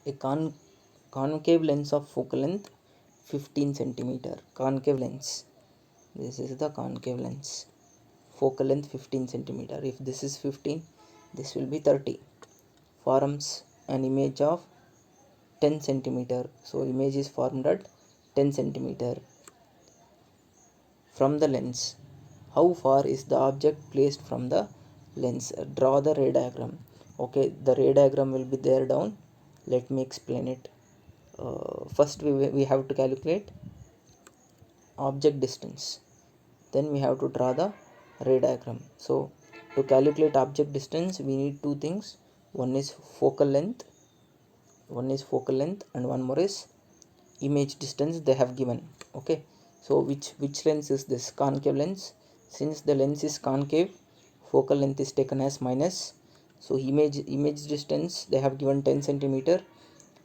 a concave lens of focal length 15 centimeter. Concave lens, this is the concave lens, focal length 15 centimeter. If this is 15, this will be 30. Forms an image of 10 centimeter. So image is formed at 10 centimeter from the lens. How far is the object placed from the lens? Draw the ray diagram. Okay, the ray diagram will be there down. Let me explain it. First we have to calculate object distance, then we have to draw the ray diagram. So to calculate object distance, we need two things. One is focal length, and one more is image distance they have given. Okay, so which lens is this? Concave lens. Since the lens is concave, focal length is taken as minus. So image distance they have given 10 centimeter.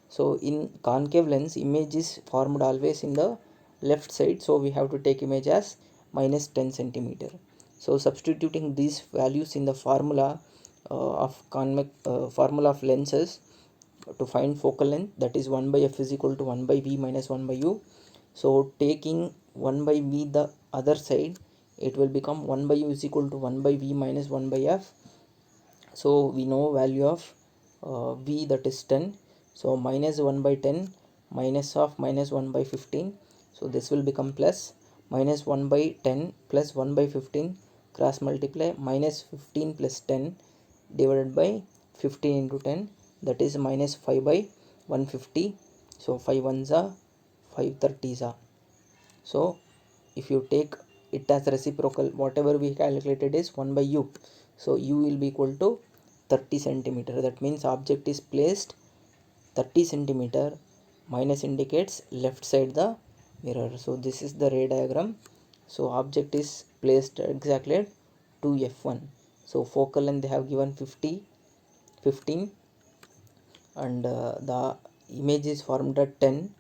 So in concave lens, image is formed always in the left side, so we have to take image as minus 10 centimeter. So substituting these values in the formula formula of lenses to find focal length, that is 1 by f is equal to 1 by v minus 1 by u. So taking 1 by v the other side, it will become 1 by u is equal to 1 by v minus 1 by f. So we know value of v, that is 10. So minus 1 by 10 minus of minus 1 by 15. So this will become plus. Minus 1 by 10 plus 1 by 15, cross multiply. Minus 15 plus 10 divided by 15 into 10, that is minus 5 by 150. So 5 ones are 5 30s are. So if you take it as reciprocal, whatever we calculated is 1 by u. So u will be equal to 30 centimeter. That means object is placed 30 centimeter. Minus indicates left side the mirror. So this is the ray diagram. So object is placed exactly at 2f1. So focal length they have given 15, and the image is formed at 10.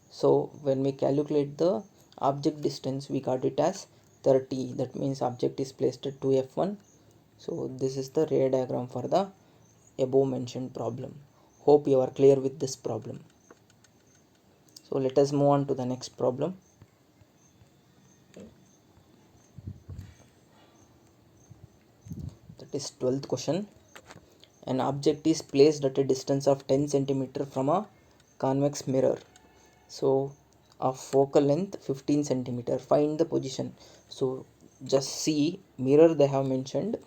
So when we calculate the object distance, we got it as 30. That means object is placed at 2f1. So this is the ray diagram for the above mentioned problem. Hope you are clear with this problem. So let us move on to the next problem. That is 12th question. An object is placed at a distance of 10 centimeter from a convex mirror. So of focal length 15 centimeter. Find the position. So just see, mirror they have mentioned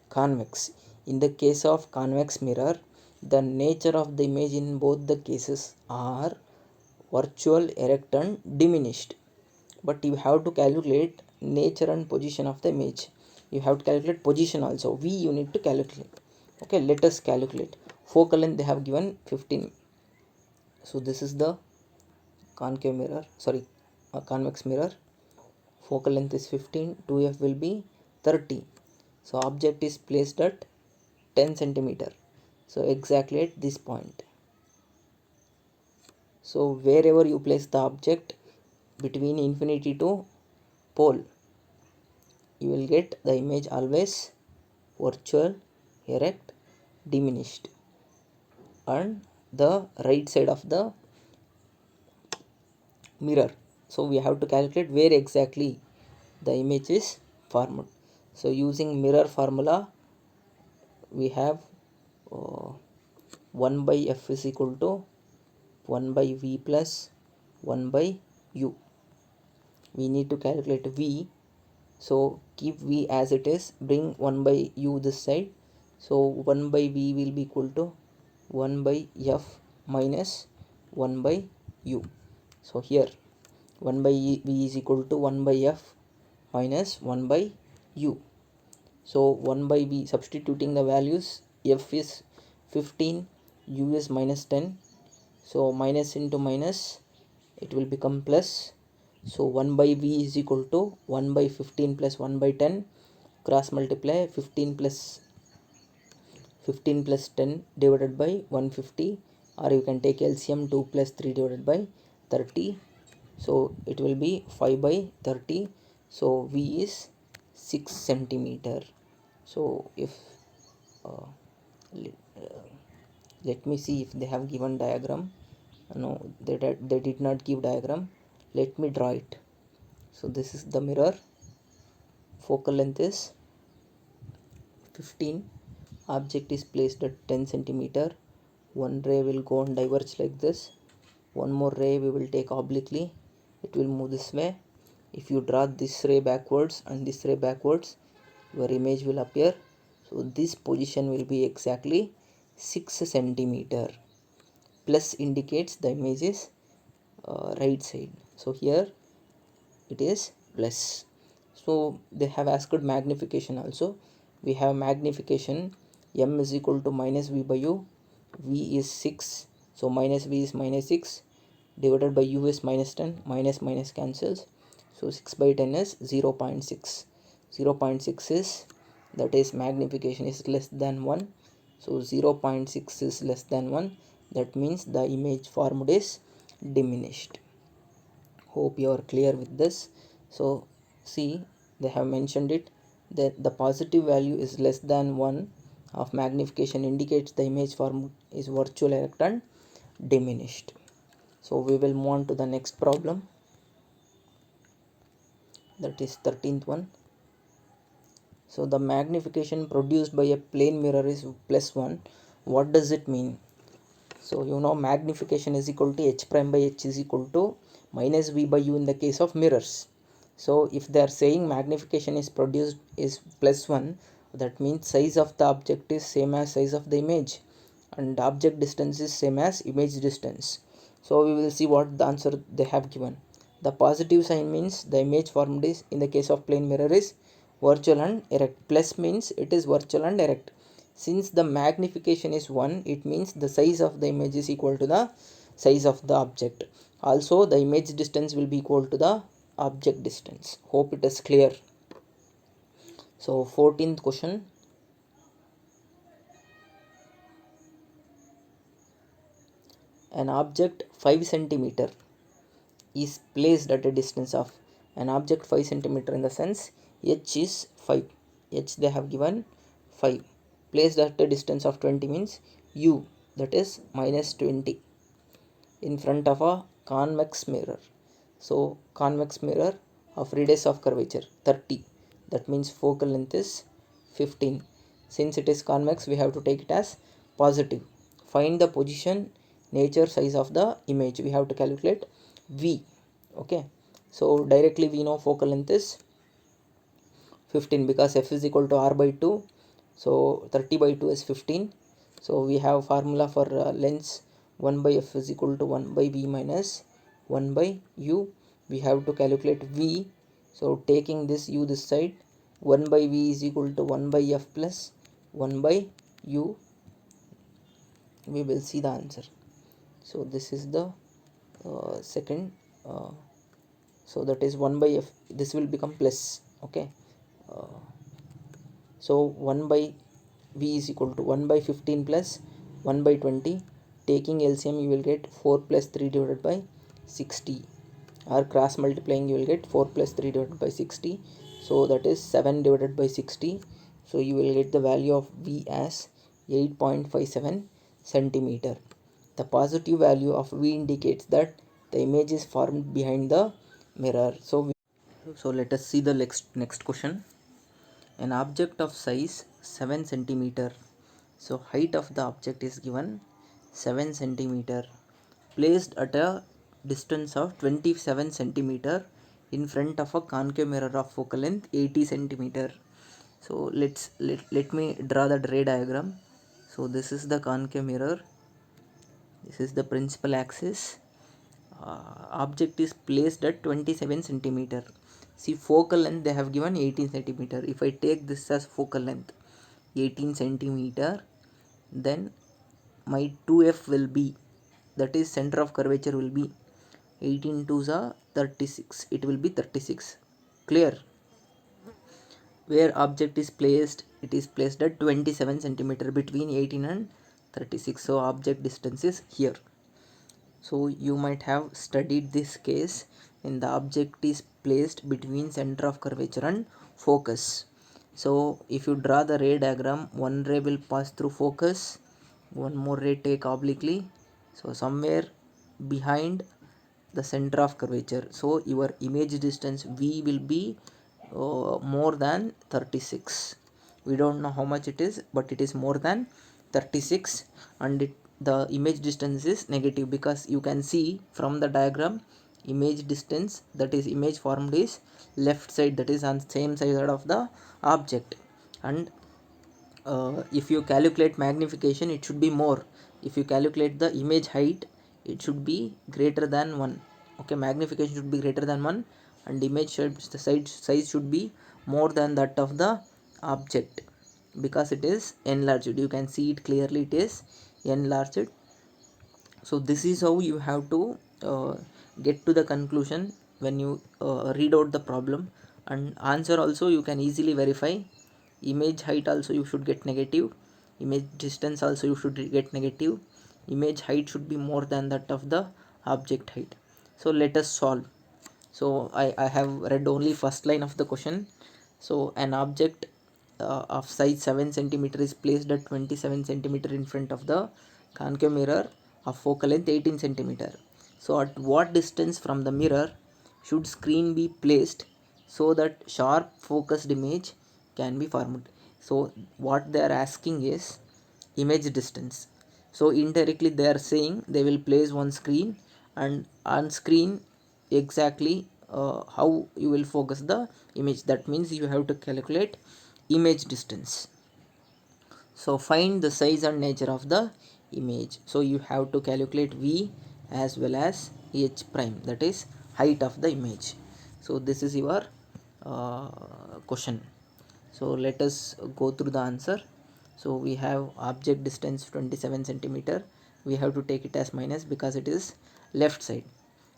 convex. In the case of convex mirror, the nature of the image in both the cases are virtual, erect and diminished. But you have to calculate nature and position of the image. You have to calculate position also. V you need to calculate. Okay, let us calculate. Focal length they have given 15. So this is the concave mirror, sorry, a convex mirror. Focal length is 15, 2f will be 30. So object is placed at 10 centimeter. So exactly at this point. So wherever you place the object between infinity to pole, you will get the image always virtual, erect, diminished, and the right side of the mirror. So we have to calculate where exactly the image is formed. So using mirror formula, we have 1 by f is equal to 1 by v plus 1 by u. We need to calculate v. So keep v as it is, bring 1 by u this side. So 1 by v will be equal to 1 by f minus 1 by u. So here 1 by v is equal to 1 by f minus 1 by u. So 1 by v, substituting the values, f is 15, u is minus 10. So minus into minus, it will become plus. So 1 by v is equal to 1 by 15 plus 1 by 10. Cross multiply 15 plus 10 divided by 150, or you can take LCM 2 plus 3 divided by 30. So it will be 5 by 30. So v is 6 centimeter. So if Let me see if they have given diagram. No, they did not give diagram. Let me draw it. So this is the mirror. Focal length is 15. Object is placed at 10 centimeter. One ray will go and diverge like this. One more ray we will take obliquely. It will move this way. If you draw this ray backwards and this ray backwards, your image will appear. So this position will be exactly 6 centimeter. Plus indicates the image is right side. So here it is plus. So they have asked magnification also. We have magnification m is equal to minus v by u. V is 6, so minus v is minus 6 divided by u is minus 10. Minus minus cancels, so 6 by 10 is 0 0.6. 0 0.6 is, that is, magnification is less than 1. So 0 0.6 is less than 1. That means the image formed is diminished. Hope you are clear with this. So see, they have mentioned it that the positive value is less than 1 of magnification indicates the image form is virtual erect and diminished. So we will move on to the next problem, that is 13th one. So the magnification produced by a plane mirror is +1. What does it mean? So you know magnification is equal to h prime by h is equal to minus v by u in the case of mirrors. So if they are saying magnification is produced is +1, that means size of the object is same as size of the image and object distance is same as image distance. So we will see what the answer they have given. The positive sign means the image formed is, in the case of plane mirror, is virtual and erect. Plus means it is virtual and erect. Since the magnification is 1, it means the size of the image is equal to the size of the object. Also the image distance will be equal to the object distance. Hope it is clear. So 14th question. An object 5 centimeter is placed at a distance of, an object 5 centimeter in the sense h is 5. H they have given 5. Placed at a distance of 20 means u, that is minus 20, in front of a convex mirror. So convex mirror of radius of curvature 30. That means focal length is 15. Since it is convex, we have to take it as positive. Find the position, nature, size of the image. We have to calculate v. Okay. So directly we know focal length is 15 because f is equal to r by 2. So 30 by 2 is 15. So we have formula for length 1 by f is equal to 1 by v minus 1 by u. We have to calculate v. So taking this u this side, 1 by v is equal to 1 by f plus 1 by u. We will see the answer. So this is the second. So that is 1 by f. This will become plus. Okay. So 1 by v is equal to 1 by 15 plus 1 by 20. Taking LCM, you will get 4 plus 3 divided by 60, or cross multiplying you will get 4 plus 3 divided by 60. So that is 7 divided by 60. So you will get the value of v as 8.57 centimeter. The positive value of v indicates that the image is formed behind the mirror. So let us see the next question. An object of size 7 centimeter. So height of the object is given 7 centimeter, placed at a distance of 27 centimeter in front of a concave mirror of focal length 80 centimeter. So let me draw the ray diagram. So this is the concave mirror, this is the principal axis. Object is placed at 27 centimeter. See, focal length they have given 18 centimeter. If I take this as focal length 18 centimeter, then my 2f will be, that is center of curvature will be 18 to the 36. It will be 36. Clear? Where object is placed, it is placed at 27 centimeter between 18 and 36. So object distance is here. So you might have studied this case when the object is placed between center of curvature and focus. So if you draw the ray diagram, one ray will pass through focus, one more ray take obliquely, so somewhere behind the center of curvature, so your image distance V will be more than 36. We don't know how much it is, but it is more than 36, and the image distance is negative, because you can see from the diagram image distance, that is image formed, is left side, that is on same side of the object. And if you calculate magnification, it should be more. If you calculate the image height, it should be greater than 1. Okay, magnification should be greater than 1, and image the size should be more than that of the object, because it is enlarged. You can see it clearly, it is enlarged. So this is how you have to get to the conclusion when you read out the problem. And answer also you can easily verify. Image height also you should get negative, image distance also you should get negative, image height should be more than that of the object height. So let us solve. So I have read only first line of the question. So an object of size 7 centimeter is placed at 27 centimeter in front of the concave mirror of focal length 18 centimeter. So at what distance from the mirror should screen be placed so that sharp focused image can be formed? So what they are asking is image distance. So indirectly they are saying they will place one screen, and on screen exactly how you will focus the image. That means you have to calculate image distance. So find the size and nature of the image. So you have to calculate V as well as H prime, that is height of the image. So this is your question. So let us go through the answer. So we have object distance 27 centimeter. We have to take it as minus because it is left side.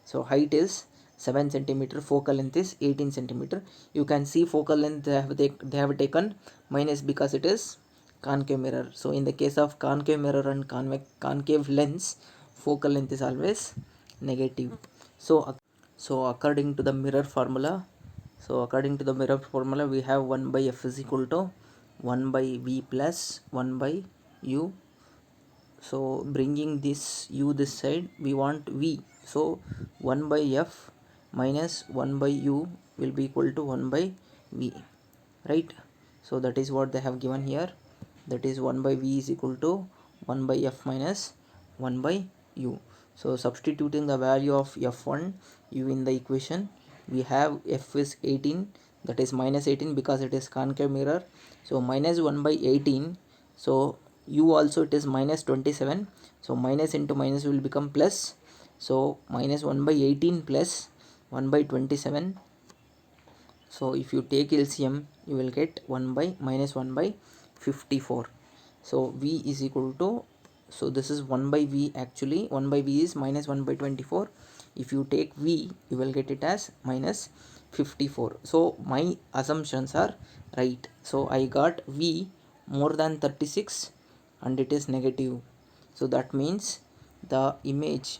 So height is 7 centimeter, focal length is 18 centimeter. You can see focal length they have taken minus because it is concave mirror. So in the case of concave mirror and concave lens, focal length is always negative. So according to the mirror formula, we have 1 by f is equal to 1 by v plus 1 by u. So bringing this u this side, we want v. So 1 by f minus 1 by u will be equal to 1 by v, right? So that is what they have given here. That is 1 by v is equal to 1 by f minus 1 by u. So substituting the value of f1 u in the equation, we have f is 18, that is minus 18 because it is concave mirror. So minus 1 by 18, so u also it is minus 27, so minus into minus will become plus. So minus 1 by 18 plus 1 by 27. So if you take LCM, you will get 1 by minus 1 by 54. So v is equal to, so this is 1 by v, actually 1 by v is minus 1 by 24. If you take v, you will get it as minus 54. So my assumptions are right. So I got v more than 36 and it is negative. So that means the image,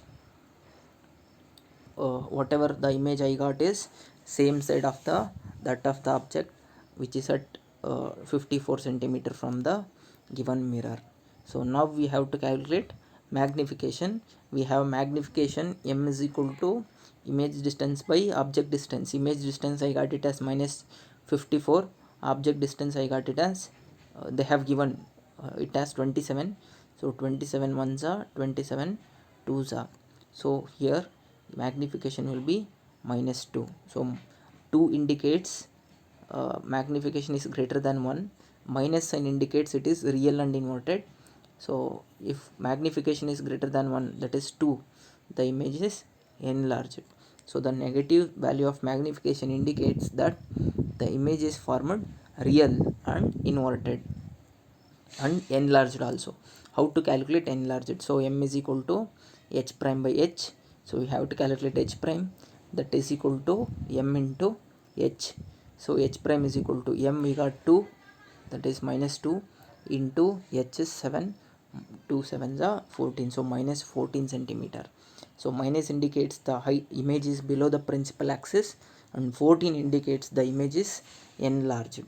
whatever the image I got is same side of that of the object, which is at 54 centimeter from the given mirror. So now we have to calculate magnification. We have magnification m is equal to image distance by object distance. Image distance I got it as minus 54, object distance I got it as they have given it as 27. So 27 ones are 27 twos are. So here magnification will be minus 2. So 2 indicates magnification is greater than 1, minus sign indicates it is real and inverted. So if magnification is greater than 1, that is 2, the image is enlarged. So the negative value of magnification indicates that the image is formed real and inverted and enlarged also. How to calculate enlarged? So m is equal to h prime by h. So we have to calculate h prime, that is equal to m into h. So h prime is equal to m, we got 2, that is minus 2, into h is 7, 2 7s are 14, so minus 14 centimeter. So minus indicates the height image is below the principal axis, and 14 indicates the image is enlarged.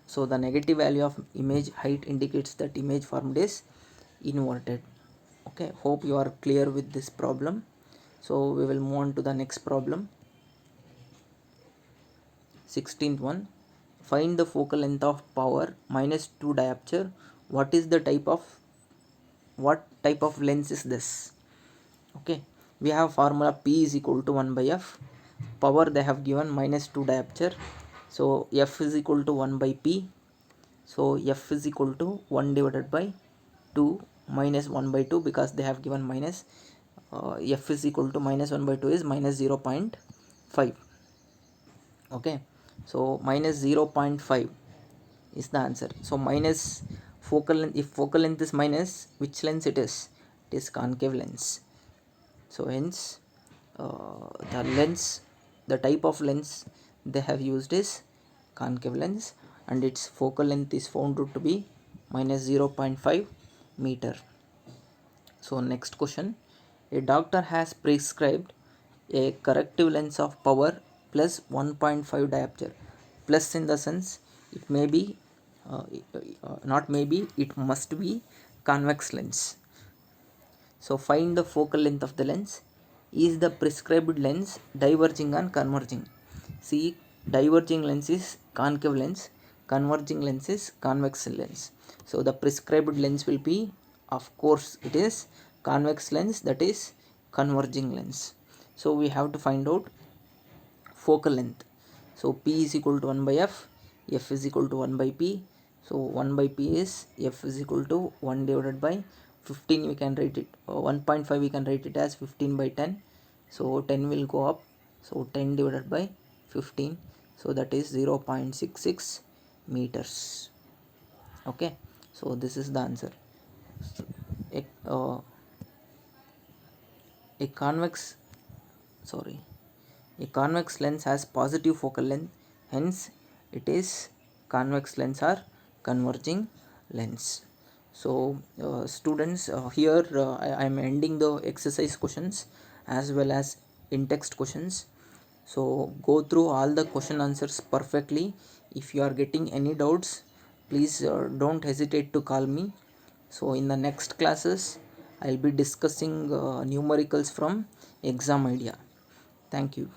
So the negative value of image height indicates that image formed is inverted. Okay, hope you are clear with this problem. So we will move on to the next problem. 16th one, find the focal length of power minus 2 diopter. What type of lens is this? Okay, we have formula P is equal to 1 by F. Power they have given minus 2 diopter, so F is equal to 1 by P. So F is equal to 1 divided by 2 minus 1 by 2, because they have given minus. F is equal to minus 1 by 2 is minus 0.5. Okay, so minus 0.5 is the answer. So minus focal length, if focal length is minus, which lens it is? It is concave lens. So hence the type of lens they have used is concave lens, and its focal length is found to be minus 0.5 meter. So next question, a doctor has prescribed a corrective lens of power plus 1.5 diopter. Plus in the sense it may be not maybe, it must be convex lens. So find the focal length of the lens. Is the prescribed lens diverging and converging? See, diverging lens is concave lens, converging lens is convex lens. So the prescribed lens will be, of course, it is convex lens, that is converging lens. So we have to find out focal length. So P is equal to 1 by F, F is equal to 1 by P. So 1 by P is F is equal to 1 divided by 15, we can write it 1.5, we can write it as 15 by 10. So 10 will go up, so 10 divided by 15, so that is 0.66 meters. Okay, so this is the answer. A convex lens has positive focal length, hence it is convex lens or converging lens. So students, here I am ending the exercise questions as well as in-text questions. So go through all the question answers perfectly. If you are getting any doubts, please don't hesitate to call me. So in the next classes I'll be discussing numericals from exam idea. Thank you.